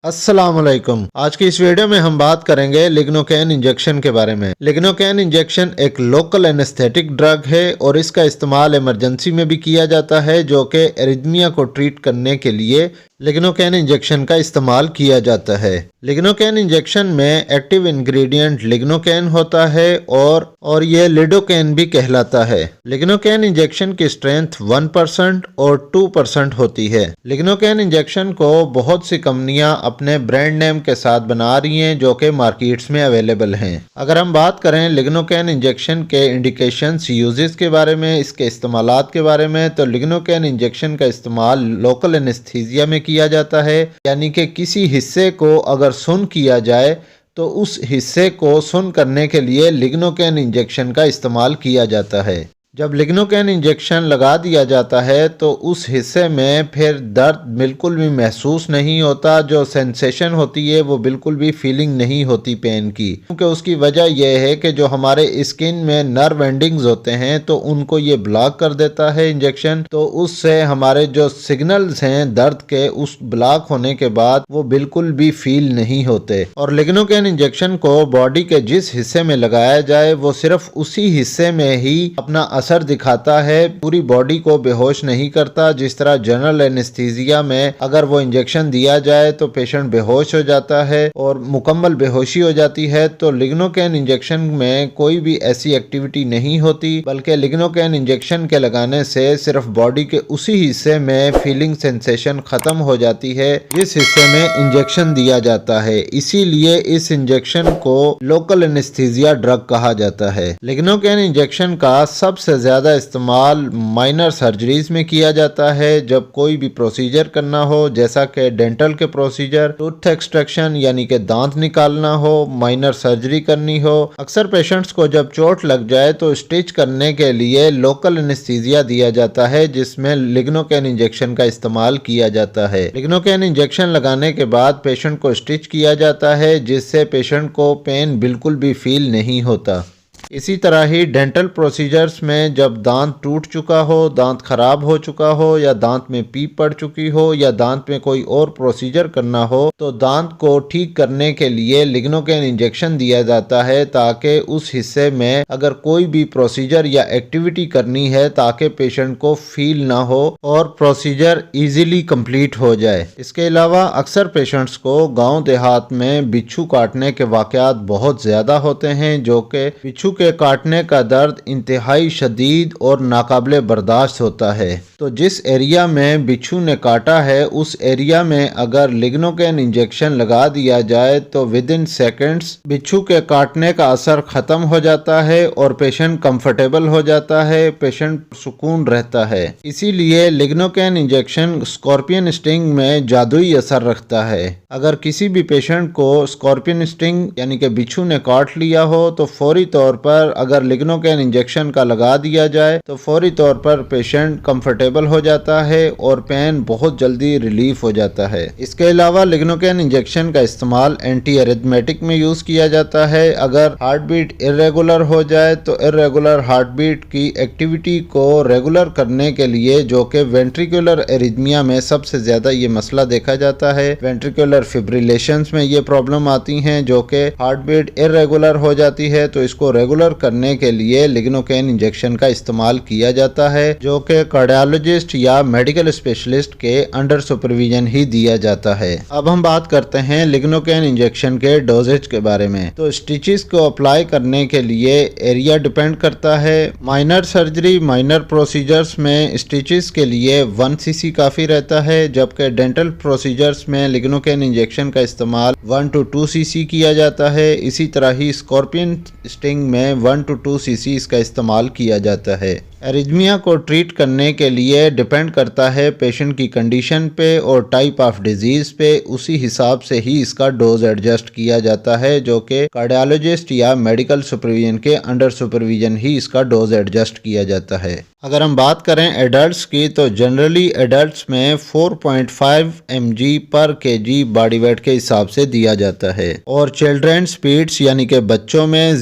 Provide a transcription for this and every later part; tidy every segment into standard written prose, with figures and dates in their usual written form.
अस्सलामुअलैकुम। आज की इस वीडियो में हम बात करेंगे लिग्नोकैन इंजेक्शन के बारे में। लिग्नोकैन इंजेक्शन एक लोकल एनेस्थेटिक ड्रग है और इसका इस्तेमाल इमरजेंसी में भी किया जाता है, जो कि एरिथमिया को ट्रीट करने के लिए लिग्नोकैन इंजेक्शन का इस्तेमाल किया जाता है। लिग्नोकैन इंजेक्शन में एक्टिव इंग्रेडिएंट लिग्नोकैन होता है और ये लिडोकैन भी कहलाता है। लिग्नोकैन इंजेक्शन की स्ट्रेंथ 1% और 2% होती है। लिग्नोकैन इंजेक्शन को बहुत सी कंपनियां अपने ब्रांड नेम के साथ बना रही हैं, जो कि मार्केट्स में अवेलेबल हैं। अगर हम बात करें लिग्नोकैन इंजेक्शन के इंडिकेशंस, यूजेस के बारे में, इसके इस्तेमालात के बारे में, तो लिग्नोकैन इंजेक्शन का इस्तेमाल लोकल एनेस्थीसिया में किया जाता है, यानी कि किसी हिस्से को अगर सुन किया जाए तो उस हिस्से को सुन करने के लिए लिग्नोकैन इंजेक्शन का इस्तेमाल किया जाता है। जब लिग्नोकैन इंजेक्शन लगा दिया जाता है तो उस हिस्से में फिर दर्द बिल्कुल भी महसूस नहीं होता। जो सेंसेशन होती है वो बिल्कुल भी फीलिंग नहीं होती पेन की, क्योंकि उसकी वजह यह है कि जो हमारे स्किन में नर्व एंडिंग्स होते हैं तो उनको ये ब्लॉक कर देता है इंजेक्शन। तो उससे हमारे जो सिग्नल्स हैं दर्द के, उस ब्लॉक होने के बाद वो बिल्कुल भी फील नहीं होते। और लिग्नोकैन इंजेक्शन को बॉडी के जिस हिस्से में लगाया जाए वो सिर्फ उसी हिस्से में ही अपना असर दिखाता है, पूरी बॉडी को बेहोश नहीं करता। जिस तरह जनरल एनेस्थीसिया में अगर वो इंजेक्शन दिया जाए तो पेशेंट बेहोश हो जाता है और मुकम्मल बेहोशी हो जाती है, तो लिग्नोकैन इंजेक्शन में कोई भी ऐसी एक्टिविटी नहीं होती, बल्कि लिग्नोकैन इंजेक्शन के लगाने से सिर्फ बॉडी के उसी हिस्से में फीलिंग सेंसेशन खत्म हो जाती है जिस हिस्से में इंजेक्शन दिया जाता है। इसीलिए इस इंजेक्शन को लोकल एनेस्थीसिया ड्रग कहा जाता है। लिग्नोकैन इंजेक्शन का सबसे ज्यादा इस्तेमाल माइनर सर्जरीज में किया जाता है, जब कोई भी प्रोसीजर करना हो, जैसा कि डेंटल के प्रोसीजर, टूथ एक्सट्रैक्शन यानी कि दांत निकालना हो, माइनर सर्जरी करनी हो। अक्सर पेशेंट्स को जब चोट लग जाए तो स्टिच करने के लिए लोकल एनेस्थीसिया दिया जाता है, जिसमें लिग्नोकैन इंजेक्शन का इस्तेमाल किया जाता है। लिग्नोकैन इंजेक्शन लगाने के बाद पेशेंट को स्टिच किया जाता है, जिससे पेशेंट को पेन बिल्कुल भी फील नहीं होता। इसी तरह ही डेंटल प्रोसीजर्स में जब दांत टूट चुका हो, दांत खराब हो चुका हो, या दांत में पीप पड़ चुकी हो, या दांत में कोई और प्रोसीजर करना हो, तो दांत को ठीक करने के लिए लिग्नोकैन इंजेक्शन दिया जाता है, ताकि उस हिस्से में अगर कोई भी प्रोसीजर या एक्टिविटी करनी है ताकि पेशेंट को फील ना हो और प्रोसीजर इजीली कंप्लीट हो जाए। इसके अलावा अक्सर पेशेंट्स को गाँव देहात में बिच्छू काटने के वाकयात बहुत ज्यादा होते हैं, जो कि बिच्छू के काटने का दर्द इंतहाई शदीद और नाकाबिले बर्दाश्त होता है। तो जिस एरिया में बिच्छू ने काटा है उस एरिया में अगर लिग्नोकैन इंजेक्शन लगा दिया जाए तो विद इन सेकेंड्स बिच्छू के काटने का असर खत्म हो जाता है और पेशेंट कंफर्टेबल हो जाता है, पेशेंट सुकून रहता है। इसीलिए लिग्नोकैन इंजेक्शन स्कॉर्पियन स्टिंग में जादुई असर रखता है। अगर किसी भी पेशेंट को स्कॉर्पियन स्टिंग यानी कि बिच्छू ने काट लिया हो तो फौरी तौर पर अगर लिग्नोकैन इंजेक्शन का लगा दिया जाए तो फौरी तौर पर पेशेंट कंफर्टेबल हो जाता है और पेन बहुत जल्दी रिलीफ हो जाता है। इसके अलावा लिग्नोकैन इंजेक्शन का इस्तेमाल एंटी एरिथमेटिक में यूज किया जाता है। अगर हार्ट बीट इरेगुलर हो जाए तो इरेगुलर हार्ट बीट की एक्टिविटी को रेगुलर करने के लिए, जो कि वेंट्रिकुलर एरिथमिया में सबसे ज्यादा ये मसला देखा जाता है, वेंट्रिकुलर फिब्रिलेशंस में ये प्रॉब्लम आती हैं, जो कि हार्ट बीट इरेगुलर हो जाती है, तो इसको रेगुलर करने के लिए लिग्नोकैन इंजेक्शन का इस्तेमाल किया जाता है, जो कि कार्डियोलॉजिस्ट या मेडिकल स्पेशलिस्ट के अंडर सुपरविजन ही दिया जाता है। अब हम बात करते हैं लिग्नोकैन इंजेक्शन के डोजेज के बारे में। तो स्टिचेस को अप्लाई करने के लिए एरिया डिपेंड करता है। माइनर सर्जरी, माइनर प्रोसीजर्स में स्टिचेस के लिए 1 cc काफी रहता है, जबकि डेंटल प्रोसीजर्स में लिग्नोकैन इंजेक्शन का इस्तेमाल 1 to 2 cc किया जाता है। इसी तरह ही स्कॉर्पियन स्टिंग में 1 to 2 cc इसका इस्तेमाल किया जाता है। एरिथमिया को ट्रीट करने के लिए डिपेंड करता है पेशेंट की कंडीशन पे और टाइप ऑफ डिजीज पे, उसी हिसाब से ही इसका डोज एडजस्ट किया जाता है, जो कि कार्डियोलॉजिस्ट या मेडिकल सुपरविजन के अंडर सुपरविजन ही इसका डोज एडजस्ट किया जाता है। अगर हम बात करें एडल्ट्स की तो जनरली एडल्ट्स में 4.5 mg पर kg बॉडी वेट के हिसाब से दिया जाता है और चिल्ड्रन स्पीड्स यानी कि बच्चों में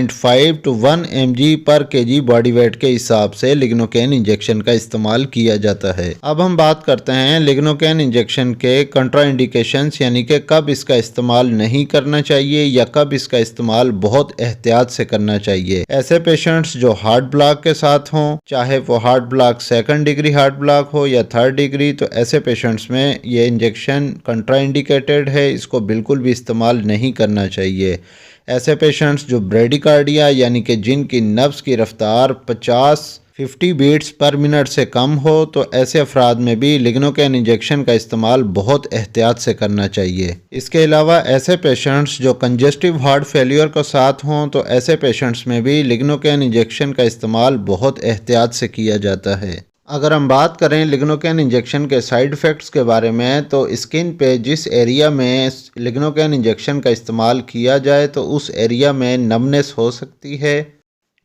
0.5 to 1 mg पर kg बॉडी वेट के हिसाब से लिग्नोकेन इंजेक्शन का इस्तेमाल किया जाता है। अब हम बात करते हैं लिग्नोकेन इंजेक्शन के कंट्राइंडिकेशंस, यानी कि कब इसका इस्तेमाल नहीं करना चाहिए या कब इसका इस्तेमाल बहुत एहतियात से करना चाहिए। ऐसे पेशेंट्स जो हार्ट ब्लॉक के साथ हों, चाहे वो heart block 2nd degree heart block हो या 3rd डिग्री, तो ऐसे पेशेंट्स में ये इंजेक्शन कंट्राइंडिकेटेड है, इसको बिल्कुल भी इस्तेमाल नहीं करना चाहिए। ऐसे पेशेंट्स जो ब्रेडिकार्डिया यानी कि जिनकी नब्ज़ की रफ्तार 50 बीट्स पर मिनट से कम हो, तो ऐसे अफराद में भी लिग्नोकेन इंजेक्शन का इस्तेमाल बहुत एहतियात से करना चाहिए। इसके अलावा ऐसे पेशेंट्स जो कंजेस्टिव हार्ट फेलियर के साथ हों, तो ऐसे पेशेंट्स में भी लिग्नोकेन इंजेक्शन का इस्तेमाल बहुत एहतियात से किया जाता है। अगर हम बात करें लिग्नोकेन इंजेक्शन के साइड इफ़ेक्ट्स के बारे में, तो स्किन पे जिस एरिया में लिग्नोकेन इंजेक्शन का इस्तेमाल किया जाए तो उस एरिया में नमनेस हो सकती है।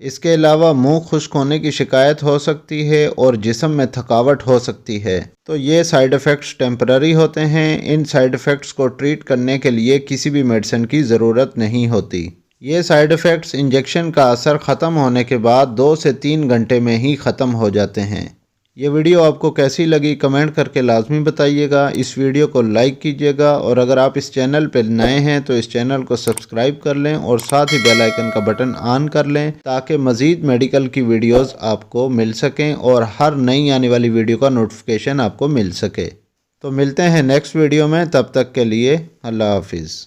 इसके अलावा मुंह खुश्क होने की शिकायत हो सकती है और जिस्म में थकावट हो सकती है। तो ये साइड इफ़ेक्ट्स टेम्पररी होते हैं। इन साइड इफ़ेक्ट्स को ट्रीट करने के लिए किसी भी मेडिसिन की ज़रूरत नहीं होती। ये साइड इफ़ेक्ट्स इंजेक्शन का असर ख़त्म होने के बाद 2 से 3 घंटे में ही ख़त्म हो जाते हैं। ये वीडियो आपको कैसी लगी कमेंट करके लाजमी बताइएगा। इस वीडियो को लाइक कीजिएगा और अगर आप इस चैनल पर नए हैं तो इस चैनल को सब्सक्राइब कर लें और साथ ही बेल आइकन का बटन ऑन कर लें ताकि मज़ीद मेडिकल की वीडियोस आपको मिल सकें और हर नई आने वाली वीडियो का नोटिफिकेशन आपको मिल सके। तो मिलते हैं नेक्स्ट वीडियो में, तब तक के लिए अल्लाह हाफिज़।